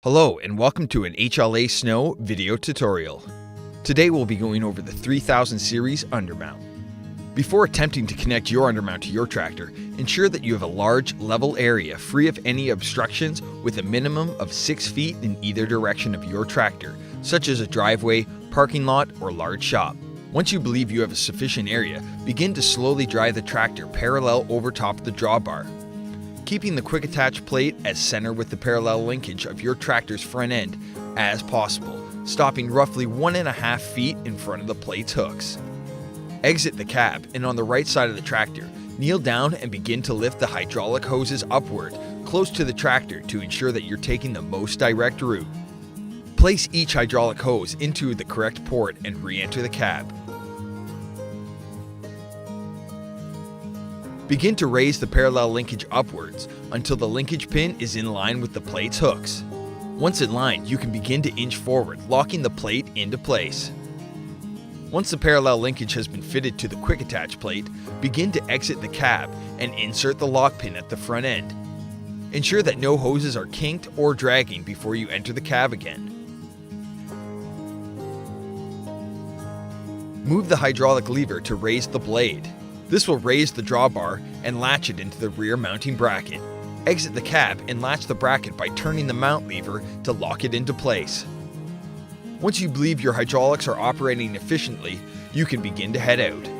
Hello and welcome to an HLA Snow video tutorial. Today we'll be going over the 3000 series undermount. Before attempting to connect your undermount to your tractor, ensure that you have a large, level area free of any obstructions with a minimum of 6 feet in either direction of your tractor, such as a driveway, parking lot, or large shop. Once you believe you have a sufficient area, begin to slowly drive the tractor parallel over top of the drawbar, keeping the quick attach plate as center with the parallel linkage of your tractor's front end as possible, stopping roughly 1.5 feet in front of the plate's hooks. Exit the cab, and on the right side of the tractor, kneel down and begin to lift the hydraulic hoses upward, close to the tractor to ensure that you're taking the most direct route. Place each hydraulic hose into the correct port and re-enter the cab. Begin to raise the parallel linkage upwards until the linkage pin is in line with the plate's hooks. Once in line, you can begin to inch forward, locking the plate into place. Once the parallel linkage has been fitted to the quick attach plate, begin to exit the cab and insert the lock pin at the front end. Ensure that no hoses are kinked or dragging before you enter the cab again. Move the hydraulic lever to raise the blade. This will raise the drawbar and latch it into the rear mounting bracket. Exit the cab and latch the bracket by turning the mount lever to lock it into place. Once you believe your hydraulics are operating efficiently, you can begin to head out.